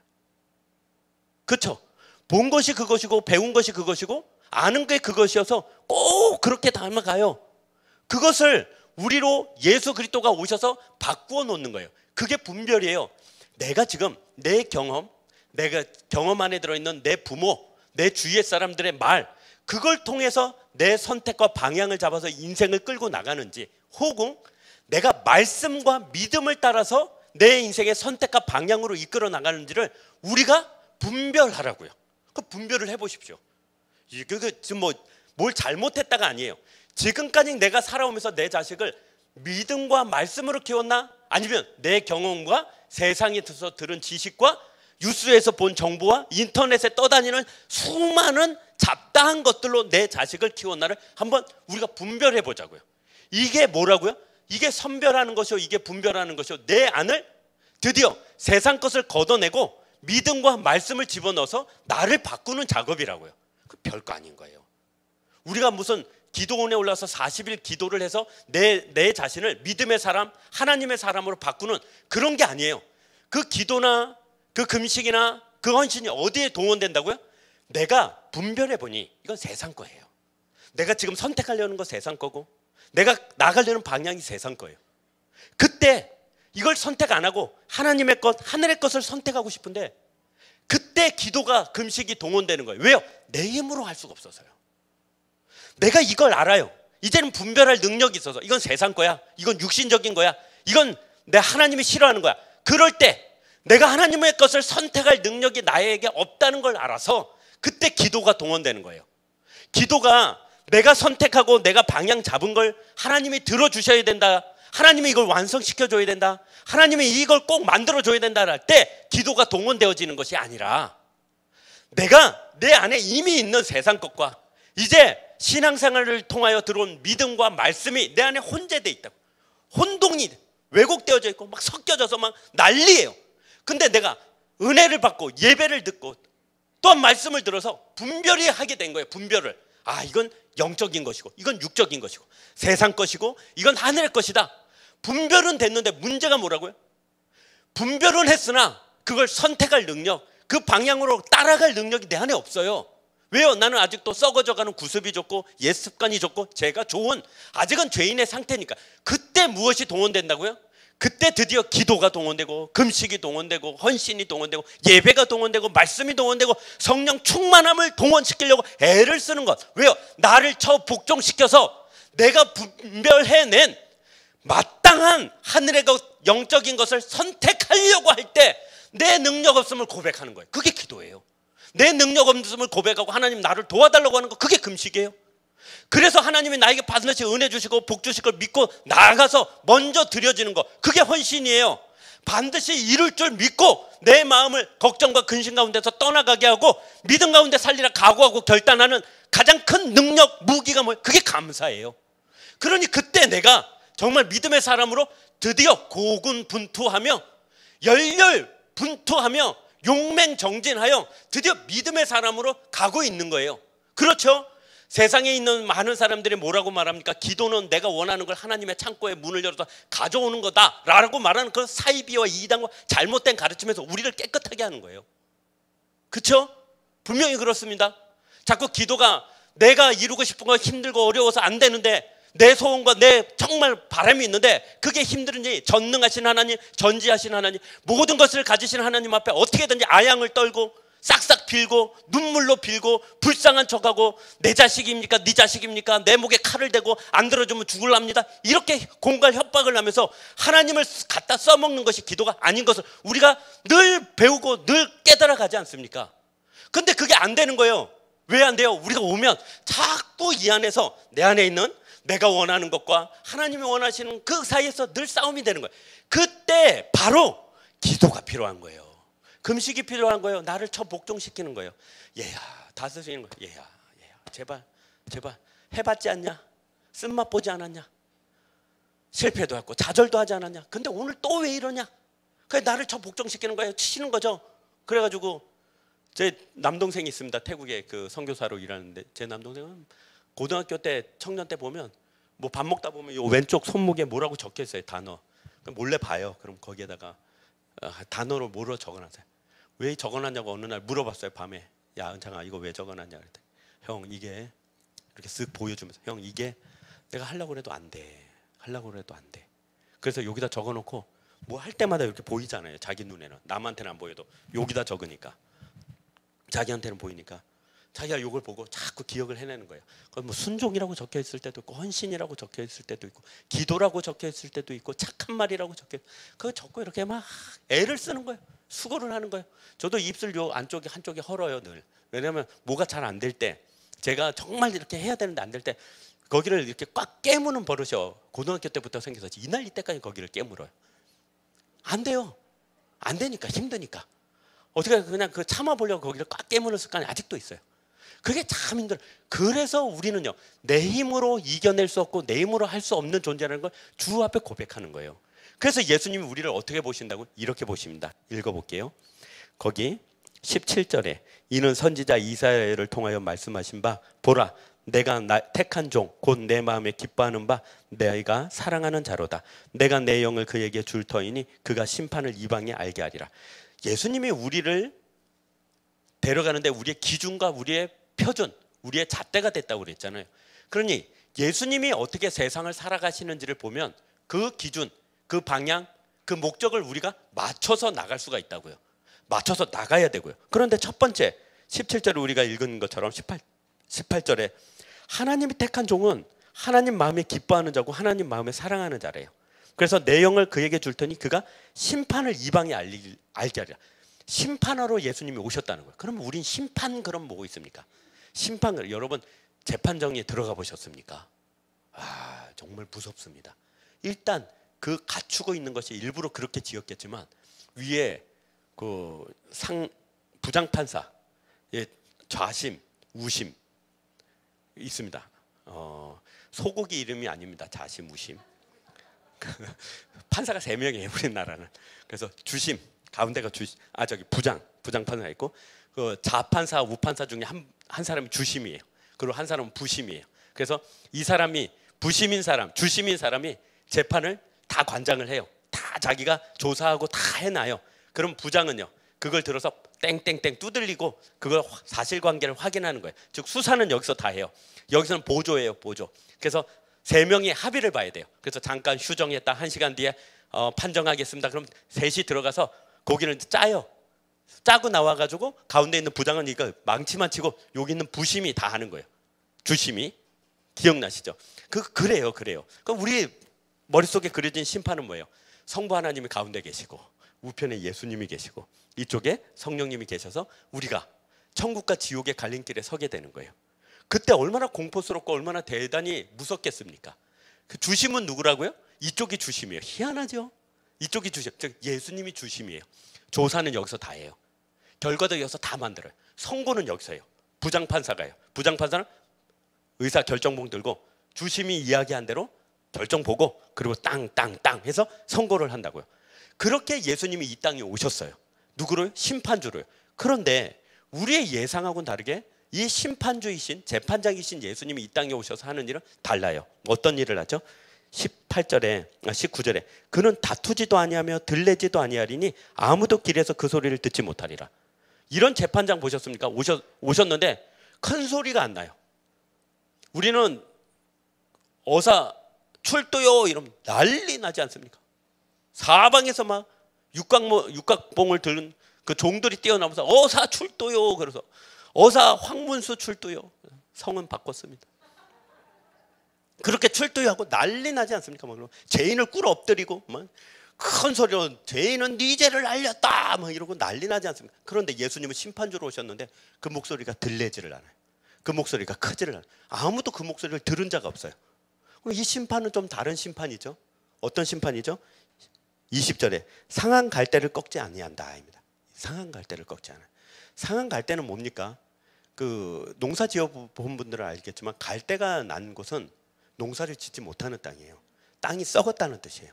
그렇죠? 본 것이 그것이고 배운 것이 그것이고 아는 게 그것이어서 꼭 그렇게 닮아가요. 그것을 우리로 예수 그리스도가 오셔서 바꾸어 놓는 거예요. 그게 분별이에요. 내가 지금 내 경험, 내가 경험 안에 들어있는 내 부모, 내 주위의 사람들의 말, 그걸 통해서 내 선택과 방향을 잡아서 인생을 끌고 나가는지, 혹은 내가 말씀과 믿음을 따라서 내 인생의 선택과 방향으로 이끌어 나가는지를 우리가 분별하라고요. 그 분별을 해보십시오. 지금 뭘 잘못했다가 아니에요. 지금까지 내가 살아오면서 내 자식을 믿음과 말씀으로 키웠나? 아니면 내 경험과 세상에서 들은 지식과 뉴스에서 본 정보와 인터넷에 떠다니는 수많은 잡다한 것들로 내 자식을 키웠나를 한번 우리가 분별해 보자고요. 이게 뭐라고요? 이게 선별하는 것이요, 이게 분별하는 것이요, 내 안을 드디어 세상 것을 걷어내고 믿음과 말씀을 집어넣어서 나를 바꾸는 작업이라고요. 그 별거 아닌 거예요. 우리가 무슨 기도원에 올라서 40일 기도를 해서 내 자신을 믿음의 사람, 하나님의 사람으로 바꾸는 그런 게 아니에요. 그 기도나 그 금식이나 그 헌신이 어디에 동원된다고요? 내가 분별해 보니 이건 세상 거예요. 내가 지금 선택하려는 거 세상 거고 내가 나가려는 방향이 세상 거예요. 그때 이걸 선택 안 하고 하나님의 것, 하늘의 것을 선택하고 싶은데 그때 기도가 금식이 동원되는 거예요. 왜요? 내 힘으로 할 수가 없어서요. 내가 이걸 알아요. 이제는 분별할 능력이 있어서 이건 세상 거야, 이건 육신적인 거야, 이건 내 하나님이 싫어하는 거야. 그럴 때 내가 하나님의 것을 선택할 능력이 나에게 없다는 걸 알아서 그때 기도가 동원되는 거예요. 기도가 내가 선택하고 내가 방향 잡은 걸 하나님이 들어주셔야 된다, 하나님이 이걸 완성시켜줘야 된다, 하나님이 이걸 꼭 만들어줘야 된다 할 때 기도가 동원되어지는 것이 아니라 내가 내 안에 이미 있는 세상 것과 이제 신앙생활을 통하여 들어온 믿음과 말씀이 내 안에 혼재되어 있다고, 혼동이 왜곡되어져 있고 막 섞여져서 막 난리예요. 근데 내가 은혜를 받고 예배를 듣고 또한 말씀을 들어서 분별이 하게 된 거예요. 분별을. 아, 이건 영적인 것이고 이건 육적인 것이고 세상 것이고 이건 하늘의 것이다. 분별은 됐는데 문제가 뭐라고요? 분별은 했으나 그걸 선택할 능력, 그 방향으로 따라갈 능력이 내 안에 없어요. 왜요? 나는 아직도 썩어져가는 구습이 좋고 옛 습관이 좋고 제가 좋은 아직은 죄인의 상태니까. 그때 무엇이 동원된다고요? 그때 드디어 기도가 동원되고 금식이 동원되고 헌신이 동원되고 예배가 동원되고 말씀이 동원되고 성령 충만함을 동원시키려고 애를 쓰는 것. 왜요? 나를 복종시켜서 내가 분별해낸 마땅한 하늘의 것, 영적인 것을 선택하려고 할 때 내 능력 없음을 고백하는 거예요. 그게 기도예요. 내 능력 없음을 고백하고 하나님 나를 도와달라고 하는 거, 그게 금식이에요. 그래서 하나님이 나에게 반드시 은혜 주시고 복 주실 걸 믿고 나아가서 먼저 드려지는 거, 그게 헌신이에요. 반드시 이룰 줄 믿고 내 마음을 걱정과 근심 가운데서 떠나가게 하고 믿음 가운데 살리라 각오하고 결단하는 가장 큰 능력, 무기가 뭐예요? 그게 감사예요. 그러니 그때 내가 정말 믿음의 사람으로 드디어 고군분투하며 열렬분투하며 용맹정진하여 드디어 믿음의 사람으로 가고 있는 거예요. 그렇죠? 세상에 있는 많은 사람들이 뭐라고 말합니까? 기도는 내가 원하는 걸 하나님의 창고에 문을 열어서 가져오는 거다 라고 말하는 그 사이비와 이단과 잘못된 가르침에서 우리를 깨끗하게 하는 거예요. 그렇죠? 분명히 그렇습니다. 자꾸 기도가 내가 이루고 싶은 거 힘들고 어려워서 안 되는데, 내 소원과 내 정말 바람이 있는데 그게 힘든지 전능하신 하나님, 전지하신 하나님, 모든 것을 가지신 하나님 앞에 어떻게든지 아양을 떨고 싹싹 빌고 눈물로 빌고 불쌍한 척하고 내 자식입니까? 네 자식입니까? 내 목에 칼을 대고 안 들어주면 죽을랍니다. 이렇게 공갈 협박을 하면서 하나님을 갖다 써먹는 것이 기도가 아닌 것을 우리가 늘 배우고 늘 깨달아가지 않습니까? 근데 그게 안 되는 거예요. 왜 안 돼요? 우리가 오면 자꾸 이 안에서 내 안에 있는 내가 원하는 것과 하나님이 원하시는 그 사이에서 늘 싸움이 되는 거예요. 그때 바로 기도가 필요한 거예요. 금식이 필요한 거예요. 나를 복종시키는 거예요. 얘야, 다스리는 거예요. 얘야, 제발 해봤지 않냐? 쓴맛 보지 않았냐? 실패도 했고 좌절도 하지 않았냐? 근데 오늘 또 왜 이러냐? 그래, 나를 복종시키는 거예요. 치시는 거죠. 그래가지고 제 남동생이 있습니다. 태국에 그 선교사로 일하는데, 제 남동생은 고등학교 때 청년 때 보면 뭐 밥 먹다 보면 요 왼쪽 손목에 뭐라고 적혀 있어요, 단어. 그럼 몰래 봐요. 그럼 거기에다가 단어로 뭐로 적어놨어요. 왜 적어놨냐고 어느 날 물어봤어요, 밤에. 야, 은창아, 이거 왜 적어놨냐 그랬더니, 형, 이게 이렇게 쓱 보여주면서, 형, 이게 내가 하려고 해도 안 돼. 하려고 해도 안 돼. 그래서 여기다 적어놓고 뭐 할 때마다 이렇게 보이잖아요, 자기 눈에는. 남한테는 안 보여도 여기다 적으니까 자기한테는 보이니까 자기가 이걸 보고 자꾸 기억을 해내는 거예요. 그건 뭐 순종이라고 적혀 있을 때도 있고, 헌신이라고 적혀 있을 때도 있고, 기도라고 적혀 있을 때도 있고, 착한 말이라고 적혀, 그거 적고 이렇게 막 애를 쓰는 거예요. 수고를 하는 거예요. 저도 입술 요 안쪽에 한쪽이 헐어요, 늘. 왜냐하면 뭐가 잘 안 될 때, 제가 정말 이렇게 해야 되는데 안 될 때 거기를 이렇게 꽉 깨무는 버릇이 고등학교 때부터 생겨서 이날 이때까지 거기를 깨물어요. 안 돼요. 안 되니까, 힘드니까. 어떻게 그냥 그 참아보려고 거기를 꽉 깨무는 습관이 아직도 있어요. 그게 참 힘들어요. 그래서 우리는요, 내 힘으로 이겨낼 수 없고 내 힘으로 할 수 없는 존재라는 걸 주 앞에 고백하는 거예요. 그래서 예수님이 우리를 어떻게 보신다고? 이렇게 보십니다. 읽어볼게요. 거기 17절에 이는 선지자 이사야를 통하여 말씀하신 바, 보라, 내가 택한 종 곧 내 마음에 기뻐하는 바 내가 사랑하는 자로다. 내가 내 영을 그에게 줄 터이니 그가 심판을 이방에 알게 하리라. 예수님이 우리를 데려가는데 우리의 기준과 우리의 표준, 우리의 잣대가 됐다고 그랬잖아요. 그러니 예수님이 어떻게 세상을 살아가시는지를 보면 그 기준, 그 방향, 그 목적을 우리가 맞춰서 나갈 수가 있다고요. 맞춰서 나가야 되고요. 그런데 첫 번째 17절에 우리가 읽은 것처럼 18절에 하나님이 택한 종은 하나님 마음에 기뻐하는 자고 하나님 마음에 사랑하는 자래요. 그래서 내 영을 그에게 줄 테니 그가 심판을 이방에 알게 하리라. 심판하러 예수님이 오셨다는 거예요. 그럼 우린 심판, 그럼 뭐고 있습니까? 심판, 여러분 재판정에 들어가 보셨습니까? 아, 정말 무섭습니다. 일단 그 갖추고 있는 것이 일부러 그렇게 지었겠지만 위에 그 부장판사, 좌심, 우심 있습니다. 소고기 이름이 아닙니다. 좌심, 우심. 판사가 3명이에요, 우리나라는. 그래서 주심, 가운데가 부장판사가 있고, 그 좌판사, 우판사 중에 한 사람이 주심이에요. 그리고 한 사람은 부심이에요. 그래서 이 사람이 부심인 사람, 주심인 사람이 재판을 다 관장을 해요. 다 자기가 조사하고 다 해놔요. 그럼 부장은요, 그걸 들어서 땡땡땡 두들리고 그걸 사실관계를 확인하는 거예요. 즉 수사는 여기서 다 해요. 여기서는 보조예요, 보조. 그래서 세 명이 합의를 봐야 돼요. 그래서 잠깐 휴정했다 1시간 뒤에 판정하겠습니다. 그럼 셋이 들어가서 고기를 짜요. 짜고 나와가지고 가운데 있는 부장은 이거 망치만 치고 여기 있는 부심이 다 하는 거예요. 주심이. 기억나시죠? 그래요. 그러니까 우리 머릿속에 그려진 심판은 뭐예요? 성부 하나님이 가운데 계시고 우편에 예수님이 계시고 이쪽에 성령님이 계셔서 우리가 천국과 지옥의 갈림길에 서게 되는 거예요. 그때 얼마나 공포스럽고 얼마나 대단히 무섭겠습니까? 그 주심은 누구라고요? 이쪽이 주심이에요. 희한하죠? 이쪽이 주심, 즉 예수님이 주심이에요. 조사는 여기서 다 해요. 결과도 여기서 다 만들어요. 선고는 여기서 해요. 부장판사가요. 부장판사는 의사 결정봉 들고 주심이 이야기한 대로 결정 보고 그리고 땅 해서 선고를 한다고요. 그렇게 예수님이 이 땅에 오셨어요. 누구를? 심판주로요. 그런데 우리의 예상하고는 다르게 이 심판주이신 재판장이신 예수님이 이 땅에 오셔서 하는 일은 달라요. 어떤 일을 하죠? 19절에 그는 다투지도 아니하며 들레지도 아니하리니 아무도 길에서 그 소리를 듣지 못하리라. 이런 재판장 보셨습니까? 오셨는데 큰 소리가 안 나요. 우리는 어사 출두요 이러면 난리 나지 않습니까? 사방에서 막 육각봉을 들은 그 종들이 뛰어나면서 어사 출두요. 그래서 어사 황문수 출두요. 성은 바꿨습니다. 그렇게 출두하고 난리 나지 않습니까? 막 죄인을 꿇어 엎드리고 막 큰 소리로 죄인은 네 죄를 알렸다 막 이러고 난리 나지 않습니까? 그런데 예수님은 심판주로 오셨는데 그 목소리가 들리지를 않아요. 그 목소리가 크지를 않아요. 아무도 그 목소리를 들은 자가 없어요. 이 심판은 좀 다른 심판이죠. 어떤 심판이죠? 20절에 상한 갈대를 꺾지 아니한다입니다. 상한 갈대를 꺾지 않아요. 상한 갈대는 뭡니까? 그 농사 지어 본 분들은 알겠지만 갈대가 난 곳은 농사를 짓지 못하는 땅이에요. 땅이 썩었다는 뜻이에요.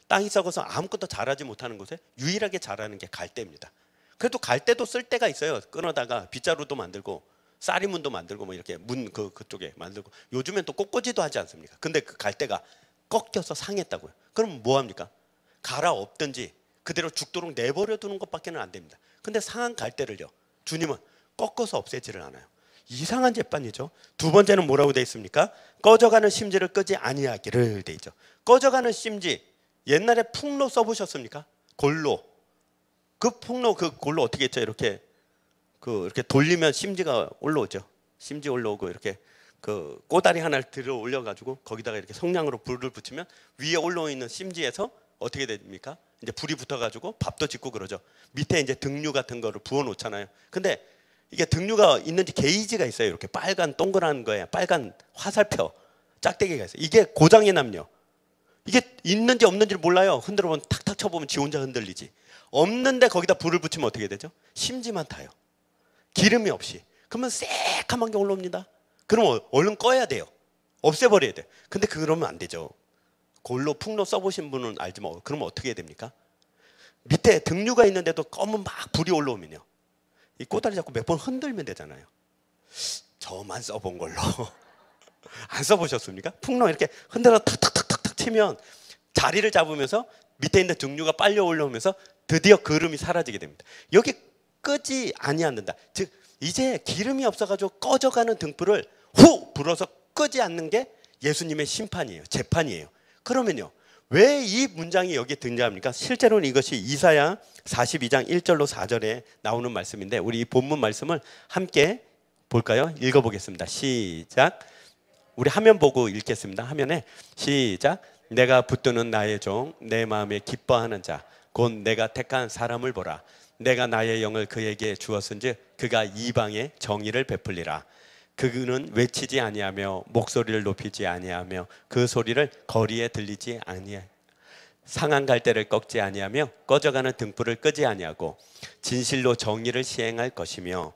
땅이 썩어서 아무것도 자라지 못하는 곳에 유일하게 자라는 게 갈대입니다. 그래도 갈대도 쓸 때가 있어요. 끊어다가 빗자루도 만들고 쌀이문도 만들고 뭐 이렇게 그쪽에 만들고 요즘엔 또 꽃꽂이도 하지 않습니까? 근데 그 갈대가 꺾여서 상했다고요. 그럼 뭐 합니까? 갈아 엎든지 그대로 죽도록 내버려 두는 것밖에는 안 됩니다. 근데 상한 갈대를요, 주님은 꺾어서 없애지를 않아요. 이상한 재판이죠. 두 번째는 뭐라고 되어 있습니까? 꺼져가는 심지를 끄지 아니하기를 되어 있죠. 꺼져가는 심지, 옛날에 풍로 써보셨습니까? 골로. 그 풍로, 그 골로 어떻게 했죠? 이렇게 돌리면 심지가 올라오죠. 심지 올라오고 이렇게 그 꼬다리 하나를 들어 올려가지고 거기다가 이렇게 성냥으로 불을 붙이면 위에 올라오 있는 심지에서 어떻게 됩니까? 이제 불이 붙어가지고 밥도 짓고 그러죠. 밑에 이제 등류 같은 거를 부어 놓잖아요. 근데 이게 등류가 있는지 게이지가 있어요. 이렇게 빨간 동그란 거에 빨간 화살표 짝대기가 있어요. 이게 고장이 나면요, 이게 있는지 없는지를 몰라요. 흔들어보면 탁탁 쳐보면 지 혼자 흔들리지. 없는데 거기다 불을 붙이면 어떻게 되죠? 심지만 타요. 기름이 없이. 그러면 새까만 게 올라옵니다. 그럼 얼른 꺼야 돼요. 없애버려야 돼요. 근데 그러면 안 되죠. 골로 풍로 써보신 분은 알지만 그러면 어떻게 해야 됩니까? 밑에 등류가 있는데도 검은 막 불이 올라오면요, 이 꼬다리 잡고 몇 번 흔들면 되잖아요. 저만 써본 걸로. 안 써보셨습니까? 풍로 이렇게 흔들어 탁탁탁탁 치면 자리를 잡으면서 밑에 있는 등류가 빨려 올라오면서 드디어 그름이 사라지게 됩니다. 여기 끄지 아니한다. 즉 이제 기름이 없어가지고 꺼져가는 등불을 후 불어서 끄지 않는 게 예수님의 심판이에요. 재판이에요. 그러면요, 왜 이 문장이 여기에 등장합니까? 실제로는 이것이 이사야 42장 1절로 4절에 나오는 말씀인데 우리 이 본문 말씀을 함께 볼까요? 읽어보겠습니다. 시작. 우리 화면 보고 읽겠습니다. 화면에 시작. 내가 붙드는 나의 종 내 마음에 기뻐하는 자 곧 내가 택한 사람을 보라. 내가 나의 영을 그에게 주었은즉 그가 이방에 정의를 베풀리라. 그는 외치지 아니하며 목소리를 높이지 아니하며 그 소리를 거리에 들리지 아니하며 상한 갈대를 꺾지 아니하며 꺼져가는 등불을 끄지 아니하고 진실로 정의를 시행할 것이며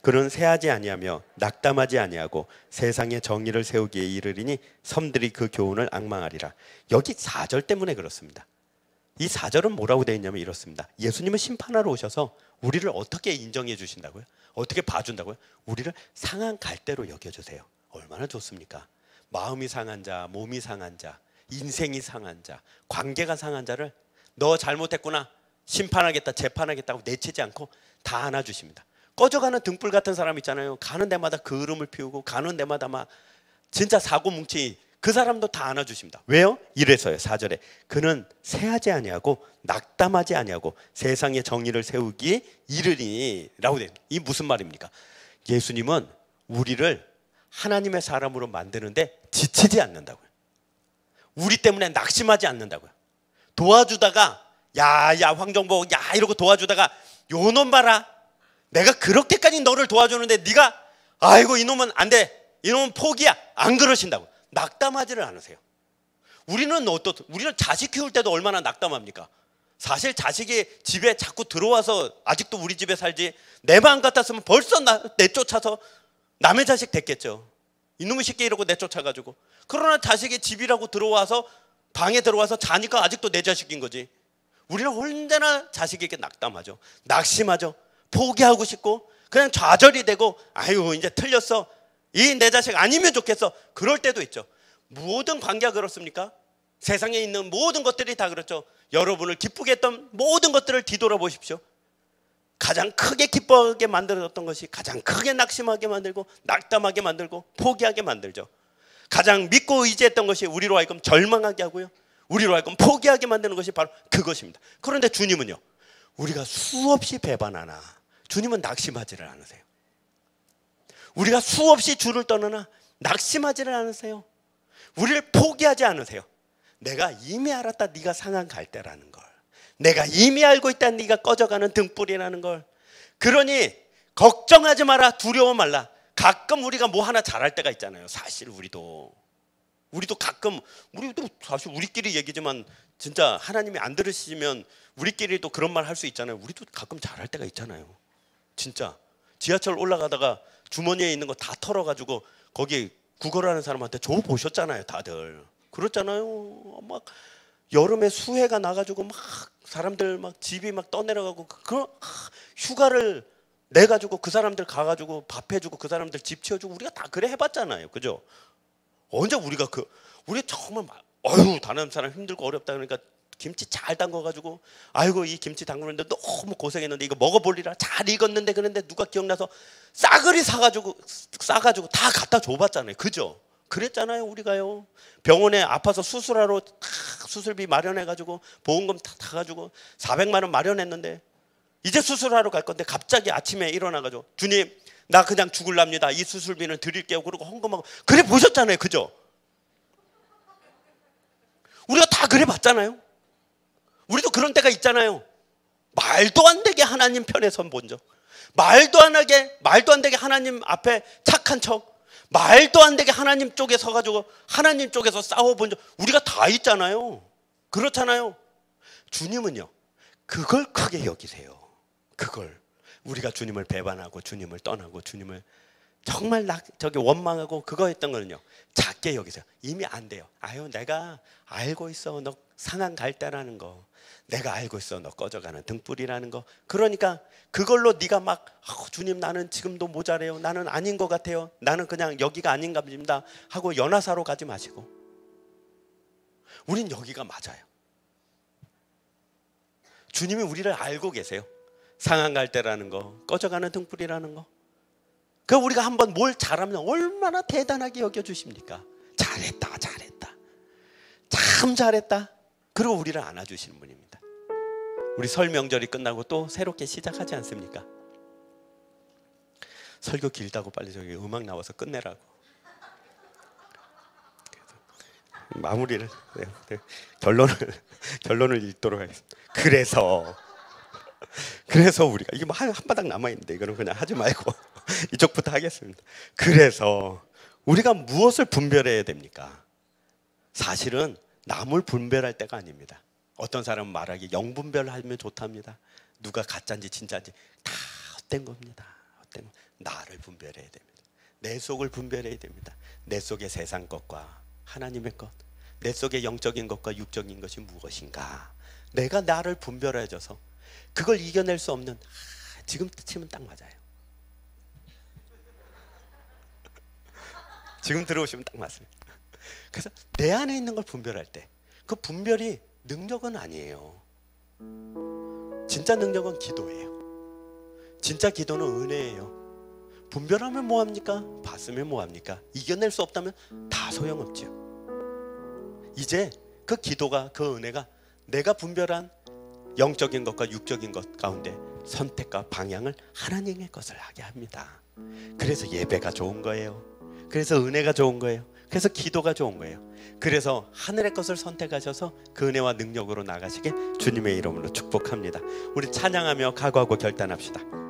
그는 세하지 아니하며 낙담하지 아니하고 세상에 정의를 세우기에 이르리니 섬들이 그 교훈을 앙망하리라. 여기 4절 때문에 그렇습니다. 이 4절은 뭐라고 되어 있냐면 이렇습니다. 예수님은 심판하러 오셔서 우리를 어떻게 인정해 주신다고요? 어떻게 봐준다고요? 우리를 상한 갈대로 여겨주세요. 얼마나 좋습니까? 마음이 상한 자, 몸이 상한 자, 인생이 상한 자, 관계가 상한 자를 너 잘못했구나, 심판하겠다, 재판하겠다고 내치지 않고 다 안아주십니다. 꺼져가는 등불 같은 사람 있잖아요. 가는 데마다 그을음을 피우고 가는 데마다 막 진짜 사고뭉치, 그 사람도 다 안아주십니다. 왜요? 이래서요. 4절에 그는 세하지 아니하고 낙담하지 아니하고 세상의 정의를 세우기 이르니 라고 돼요. 이 무슨 말입니까? 예수님은 우리를 하나님의 사람으로 만드는데 지치지 않는다고요. 우리 때문에 낙심하지 않는다고요. 도와주다가 야야 황정복 야 이러고 도와주다가 요놈 봐라, 내가 그렇게까지 너를 도와주는데 네가 아이고 이놈은 안 돼, 이놈은 포기야, 안 그러신다고. 낙담하지를 않으세요. 우리는 자식 키울 때도 얼마나 낙담합니까? 사실 자식이 집에 자꾸 들어와서 아직도 우리 집에 살지, 내 마음 같았으면 벌써 내쫓아서 남의 자식 됐겠죠. 이놈의 새끼 이러고 내쫓아가지고. 그러나 자식이 집이라고 들어와서 방에 들어와서 자니까 아직도 내 자식인 거지. 우리는 언제나 자식에게 낙담하죠. 낙심하죠. 포기하고 싶고 그냥 좌절이 되고 아유 이제 틀렸어, 이 내 자식 아니면 좋겠어, 그럴 때도 있죠. 모든 관계가 그렇습니까? 세상에 있는 모든 것들이 다 그렇죠. 여러분을 기쁘게 했던 모든 것들을 뒤돌아보십시오. 가장 크게 기뻐하게 만들었던 것이 가장 크게 낙심하게 만들고 낙담하게 만들고 포기하게 만들죠. 가장 믿고 의지했던 것이 우리로 하여금 절망하게 하고요, 우리로 하여금 포기하게 만드는 것이 바로 그것입니다. 그런데 주님은요, 우리가 수없이 배반하나 주님은 낙심하지를 않으세요. 우리가 수없이 주를 떠나나 낙심하지를 않으세요. 우리를 포기하지 않으세요. 내가 이미 알았다, 네가 상한 갈대라는 걸. 내가 이미 알고 있다, 네가 꺼져가는 등불이라는 걸. 그러니 걱정하지 마라, 두려워 말라. 가끔 우리가 뭐 하나 잘할 때가 있잖아요. 사실 우리도 가끔, 우리도 사실 우리끼리 얘기지만 진짜 하나님이 안 들으시면 우리끼리도 그런 말 할 수 있잖아요. 우리도 가끔 잘할 때가 있잖아요. 진짜 지하철 올라가다가 주머니에 있는 거 다 털어가지고 거기 구걸하는 사람한테 줘 보셨잖아요. 다들 그렇잖아요. 막 여름에 수해가 나가지고 막 사람들 막 집이 막 떠내려가고 그 휴가를 내가지고 그 사람들 가가지고 밥 해주고 그 사람들 집 치워주고 우리가 다 그래 해봤잖아요. 그죠? 언제 우리가 우리 정말 다른 사람 힘들고 어렵다 그러니까 김치 잘 담궈가지고 아이고 이 김치 담그는데 너무 고생했는데 이거 먹어볼리라 잘 익었는데 그런데 누가 기억나서 싸그리 싸가지고 다 갖다 줘봤잖아요. 그죠? 그랬잖아요. 우리가요. 병원에 아파서 수술하러 수술비 마련해가지고 보험금 다 가지고 400만 원 마련했는데 이제 수술하러 갈 건데 갑자기 아침에 일어나가지고 주님 나 그냥 죽을랍니다, 이 수술비는 드릴게요 그러고 헌금하고 그래 보셨잖아요. 그죠? 우리가 다 그래 봤잖아요. 우리도 그런 때가 있잖아요. 말도 안 되게 하나님 편에 선 본 적, 말도 안 되게 하나님 앞에 착한 척, 말도 안 되게 하나님 쪽에 서가지고 하나님 쪽에서 싸워본 적 우리가 다 있잖아요. 그렇잖아요. 주님은요 그걸 크게 여기세요. 그걸 우리가 주님을 배반하고 주님을 떠나고 주님을 정말 원망하고 그거 했던 거는요 작게 여기세요. 이미 안 돼요. 아유 내가 알고 있어, 너 상한 갈대라는 거. 내가 알고 있어, 너 꺼져가는 등불이라는 거. 그러니까 그걸로 네가 막 주님 나는 지금도 모자래요, 나는 아닌 것 같아요, 나는 그냥 여기가 아닌가 봅니다 하고 연화사로 가지 마시고 우린 여기가 맞아요. 주님이 우리를 알고 계세요. 상한 갈대라는 거, 꺼져가는 등불이라는 거. 그 우리가 한번 뭘 잘하면 얼마나 대단하게 여겨주십니까? 잘했다 참 잘했다. 그리고 우리를 안아주시는 분입니다. 우리 설 명절이 끝나고 또 새롭게 시작하지 않습니까? 설교 길다고 빨리 저기 음악 나와서 끝내라고. 마무리를 결론을 읽도록 하겠습니다. 그래서 우리가 이게 뭐 한 바닥 남아 있는데 이거는 그냥 하지 말고 이쪽부터 하겠습니다. 그래서 우리가 무엇을 분별해야 됩니까? 사실은 남을 분별할 때가 아닙니다. 어떤 사람은 말하기 영분별하면 좋답니다. 누가 가짜인지 진짜인지 다 헛된 겁니다. 나를 분별해야 됩니다. 내 속을 분별해야 됩니다. 내 속의 세상 것과 하나님의 것, 내 속의 영적인 것과 육적인 것이 무엇인가. 내가 나를 분별해줘서 그걸 이겨낼 수 없는, 지금 치면 딱 맞아요. 지금 들어오시면 딱 맞습니다. 그래서 내 안에 있는 걸 분별할 때 그 분별이 능력은 아니에요. 진짜 능력은 기도예요. 진짜 기도는 은혜예요. 분별하면 뭐합니까? 봤으면 뭐합니까? 이겨낼 수 없다면 다 소용없죠. 이제 그 기도가, 그 은혜가 내가 분별한 영적인 것과 육적인 것 가운데 선택과 방향을 하나님의 것을 하게 합니다. 그래서 예배가 좋은 거예요. 그래서 은혜가 좋은 거예요. 그래서 기도가 좋은 거예요. 그래서 하늘의 것을 선택하셔서 그 은혜와 능력으로 나가시게 주님의 이름으로 축복합니다. 우리 찬양하며 각오하고 결단합시다.